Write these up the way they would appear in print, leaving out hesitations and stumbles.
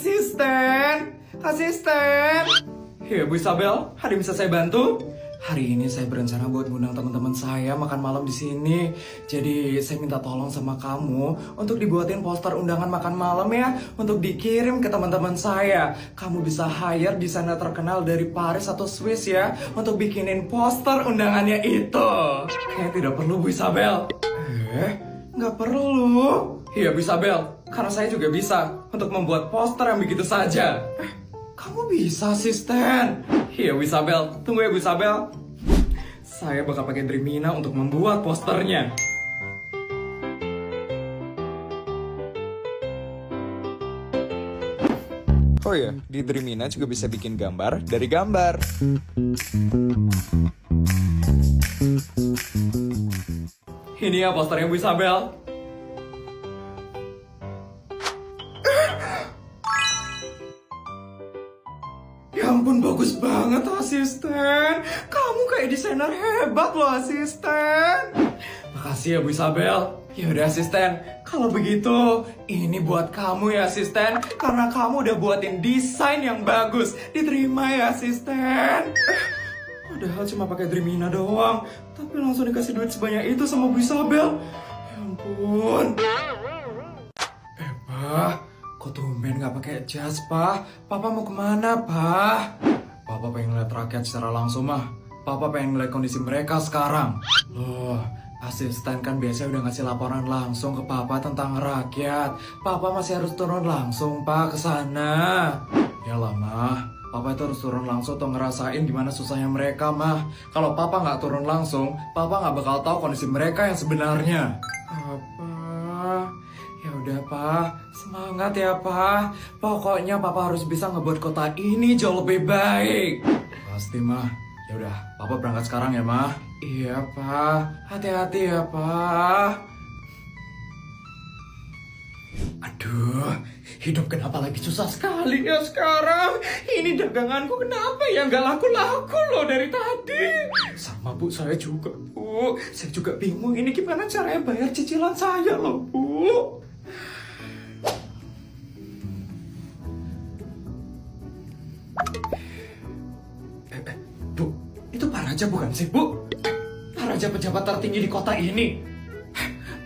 Asisten, asisten. Ya Bu Isabel, ada yang bisa saya bantu? Hari ini saya berencana buat ngundang teman-teman saya makan malam di sini. Jadi saya minta tolong sama kamu untuk dibuatin poster undangan makan malam ya, untuk dikirim ke teman-teman saya. Kamu bisa hire desainer terkenal dari Paris atau Swiss ya, untuk bikinin poster undangannya itu. Kayaknya tidak perlu Bu Isabel. Nggak perlu. Iya Bu Isabel, karena saya juga bisa untuk membuat poster yang begitu saja. Kamu bisa asisten. Iya Bu Isabel, tunggu ya Bu Isabel. Saya bakal pakai Dreamina untuk membuat posternya. Oh ya, di Dreamina juga bisa bikin gambar dari gambar. Ini ya posternya Bu Isabel. Ya ampun, bagus banget asisten. Kamu kayak desainer hebat loh asisten. Makasih ya Bu Isabel. Ya udah asisten, kalau begitu ini buat kamu ya asisten, karena kamu udah buatin desain yang bagus. Diterima ya asisten. Padahal cuma pakai Dreamina doang, tapi langsung dikasih duit sebanyak itu sama Bu Isabel. Ya ampun. Pak, kok tumben gak pakai jas, Pak? Papa mau kemana, Pak? Papa pengen ngeliat rakyat secara langsung, mah. Papa pengen ngeliat kondisi mereka sekarang. Loh, asisten kan biasanya udah ngasih laporan langsung ke Papa tentang rakyat. Papa masih harus turun langsung, Pak, ke sana. Yalah, mah. Papa itu harus turun langsung tuh ngerasain gimana susahnya mereka, mah. Kalau Papa nggak turun langsung, Papa nggak bakal tahu kondisi mereka yang sebenarnya. Papa, ya udah Pak, semangat ya Pak. Pokoknya Papa harus bisa ngebuat kota ini jauh lebih baik. Pasti mah. Ya udah, Papa berangkat sekarang ya mah. Iya Pak, hati-hati ya Pak. Aduh, hidup kenapa lagi susah sekali ya sekarang? Ini daganganku kenapa ya nggak laku-laku loh dari tadi? Sama Bu, saya juga Bu. Saya juga bingung ini gimana caranya bayar cicilan saya loh Bu. Bu, itu Pak Raja bukan sih Bu? Pak Raja pejabat tertinggi di kota ini.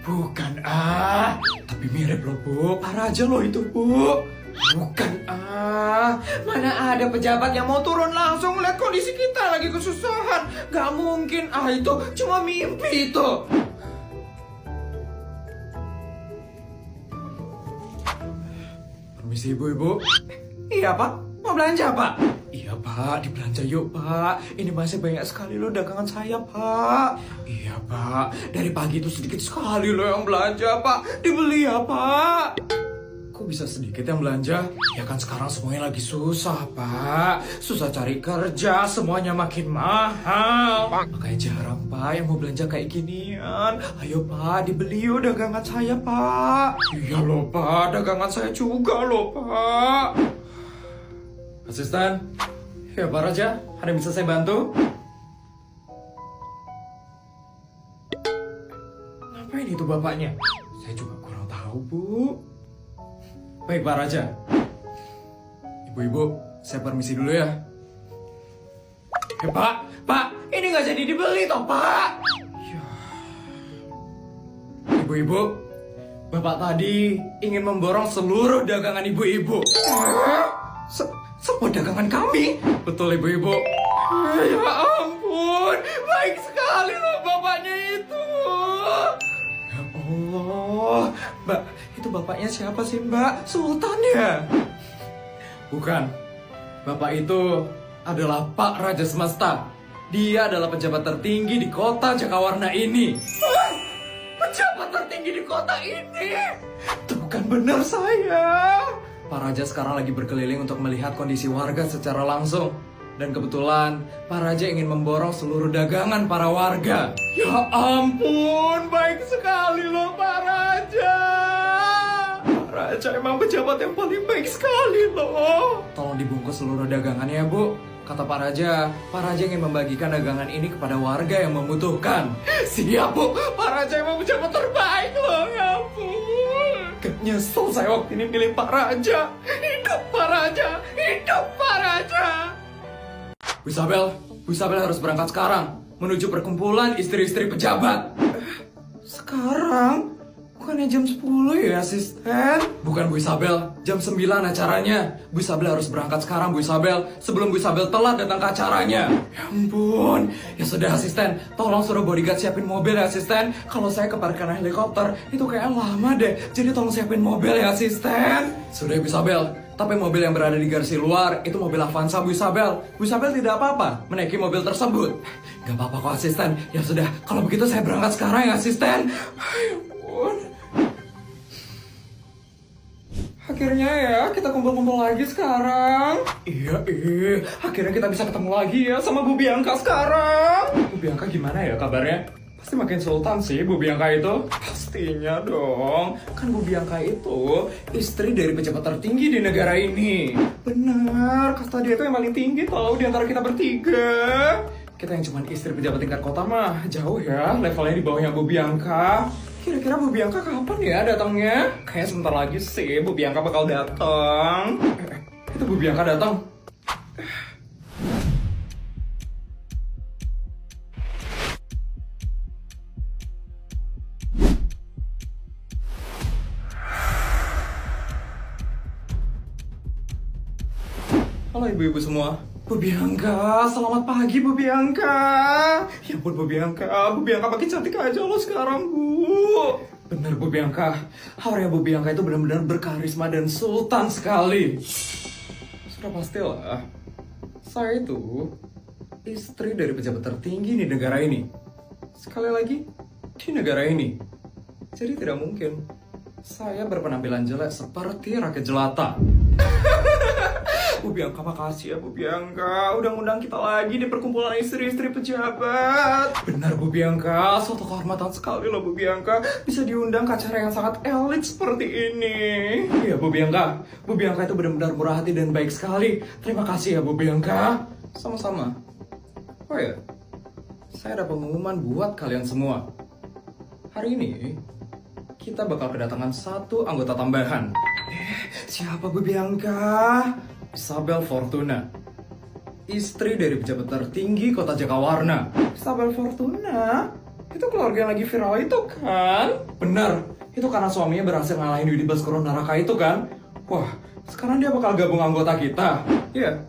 Bukan tapi mirip loh Bu, Pak Raja loh itu Bu. Bukan mana ada pejabat yang mau turun langsung lihat kondisi kita lagi kesusahan. Gak mungkin, itu cuma mimpi itu. Permisi Ibu. Iya Pak, mau belanja Pak? Iya Pak, dibelanja yuk Pak. Ini masih banyak sekali loh dagangan saya Pak. Iya Pak, dari pagi itu sedikit sekali loh yang belanja Pak. Dibeli ya Pak. Kok bisa sedikit yang belanja? Ya kan sekarang semuanya lagi susah Pak. Susah cari kerja, semuanya makin mahal. Makanya jarang Pak yang mau belanja kayak ginian. Ayo Pak, dibeli yuk dagangan saya Pak. Iya loh Pak, dagangan saya juga loh Pak. Asisten, ya Pak Raja, ada yang bisa saya bantu? Ngapain itu bapaknya? Saya juga kurang tahu, Bu. Baik Pak Raja. Ibu-ibu, saya permisi dulu ya. Pak, ini nggak jadi dibeli toh Pak. Ya. Ibu-ibu, Bapak tadi ingin memborong seluruh dagangan ibu-ibu. Semua dagangan kami? Betul ibu-ibu. Ya ampun, baik sekali loh bapaknya itu. Ya Allah, Mbak, itu bapaknya siapa sih Mbak? Sultan ya? Bukan, bapak itu adalah Pak Raja Semesta. Dia adalah pejabat tertinggi di kota Jakawarna ini. Pejabat tertinggi di kota ini? Itu bukan benar saya. Pak Raja sekarang lagi berkeliling untuk melihat kondisi warga secara langsung. Dan kebetulan Pak Raja ingin memborong seluruh dagangan para warga. Ya ampun, baik sekali loh Pak Raja. Pak Raja emang pejabat yang paling baik sekali loh. Tolong dibungkus seluruh dagangannya ya Bu. Kata Pak Raja ingin membagikan dagangan ini kepada warga yang membutuhkan. Siap Bu, Pak Raja emang pejabat terbaik loh. Ya ampun. Gak nyesel saya waktu ini pilih Pak Raja. Ini Hidup Pak Raja! Hidup Pak Raja! Bu Isabel harus berangkat sekarang menuju perkumpulan istri-istri pejabat. Sekarang? Bukannya jam 10 ya, asisten? Bukan Bu Isabel, jam 9 acaranya. Bu Isabel harus berangkat sekarang, Bu Isabel. Sebelum Bu Isabel telat datang ke acaranya. Ya ampun. Ya sudah, asisten. Tolong suruh bodyguard siapin mobil ya, asisten. Kalau saya ke parkiran helikopter, itu kayak lama deh. Jadi tolong siapin mobil ya, asisten. Sudah, Bu Isabel. Tapi mobil yang berada di garasi luar, itu mobil Avanza, Bu Isabel. Bu Isabel tidak apa-apa menaiki mobil tersebut. Gak apa-apa kok, asisten. Ya sudah, kalau begitu saya berangkat sekarang ya, asisten. Ya ampun. Akhirnya ya, kita kumpul-kumpul lagi sekarang. Iya, akhirnya kita bisa ketemu lagi ya sama Bu Bianca sekarang. Bu Bianca gimana ya kabarnya? Pasti makin sultan sih Bu Bianca itu. Pastinya dong. Kan Bu Bianca itu istri dari pejabat tertinggi di negara ini. Benar, kasta dia itu yang paling tinggi tau di antara kita bertiga. Kita yang cuma istri pejabat tingkat kota mah jauh ya, levelnya di bawahnya Bu Bianca. Kira-kira Bu Bianca kapan ya datangnya? Kayaknya sebentar lagi sih Bu Bianca bakal datang. Itu Bu Bianca datang. Halo ibu-ibu semua. Bu Bianca, selamat pagi Bu Bianca. Ya ampun Bu Bianca makin cantik aja lo sekarang Bu. Bener Bu Bianca, auranya Bu Bianca itu benar-benar berkarisma dan sultan sekali. Sudah pastilah, saya itu istri dari pejabat tertinggi di negara ini. Sekali lagi, di negara ini. Jadi tidak mungkin saya berpenampilan jelek seperti rakyat jelata. Bu Bianca, makasih ya Bu Bianca udah ngundang kita lagi di perkumpulan istri-istri pejabat. Benar Bu Bianca, suatu kehormatan sekali loh Bu Bianca bisa diundang ke acara yang sangat elit seperti ini. Iya Bu Bianca itu benar-benar murah hati dan baik sekali. Terima kasih ya Bu Bianca. Sama-sama. Oh ya, saya ada pengumuman buat kalian semua. Hari ini kita bakal kedatangan satu anggota tambahan. Siapa Bu Bianca? Isabel Fortuna, istri dari pejabat tertinggi kota Jakawarna. Isabel Fortuna? Itu keluarga yang lagi viral itu kan? Benar, itu karena suaminya berhasil ngalahin Yudi Baskoro Naraka itu kan? Wah, sekarang dia bakal gabung anggota kita. Iya,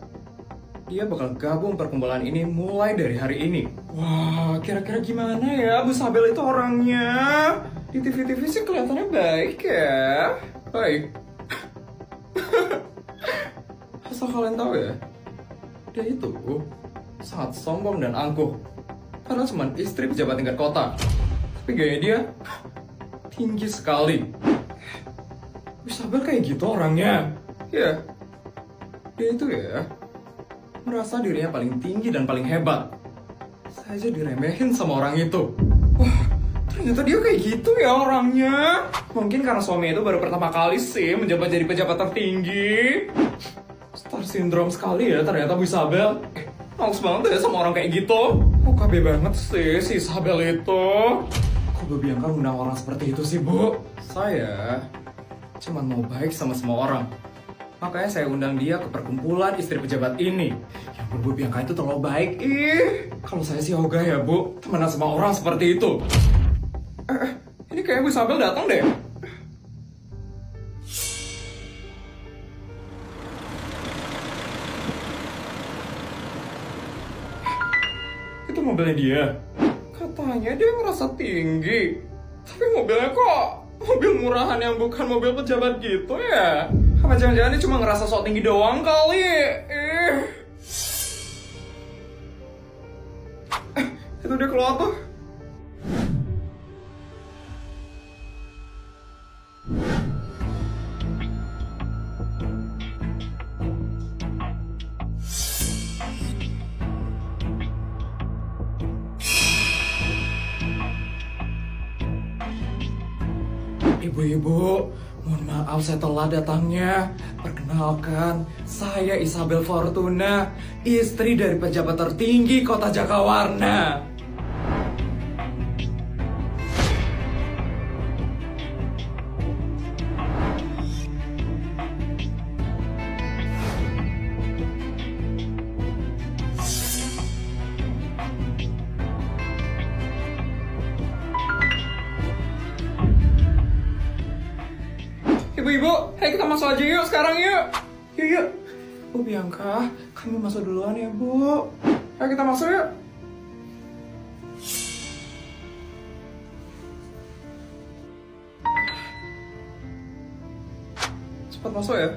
dia bakal gabung perkumpulan ini mulai dari hari ini. Wah, kira-kira gimana ya Bu Isabel itu orangnya? Di TV-TV sih kelihatannya baik ya. Baik. Asal kalian tahu ya, dia itu sangat sombong dan angkuh. Karena cuma istri pejabat tingkat kota. Tapi gaya dia tinggi sekali. Isabel kayak gitu orangnya. Ya, dia itu ya merasa dirinya paling tinggi dan paling hebat. Saya aja diremehin sama orang itu. Wah, ternyata dia kayak gitu ya orangnya. Mungkin karena suami itu baru pertama kali sih menjabat jadi pejabat tertinggi. Star syndrome sekali ya ternyata Bu Isabel. Males banget ya sama orang kayak gitu. Kok KB banget sih si Isabel itu. Kok Bu Bianca ngundang orang seperti itu sih Bu? Saya cuma mau baik sama semua orang. Makanya saya undang dia ke perkumpulan istri pejabat ini. Ya ampun Bu Bianca itu terlalu baik. Kalau saya sih ogah ya Bu, temenan sama orang seperti itu. Ini kayak Bu Isabel datang deh. Itu mobilnya dia. Katanya dia ngerasa tinggi. Tapi mobilnya kok mobil murahan yang bukan mobil pejabat gitu ya? Apa jangan-jangan dia cuma ngerasa sok tinggi doang kali? Itu dia keluar tuh. Ibu-ibu, mohon maaf saya telat datangnya. Perkenalkan, saya Isabel Fortuna, istri dari pejabat tertinggi kota Jakawarna. ibu-ibu, ayo kita masuk aja yuk sekarang yuk. Yuk yuk. Bu Bianca, kami masuk duluan ya Bu. Ayo kita masuk yuk. Cepat masuk ya.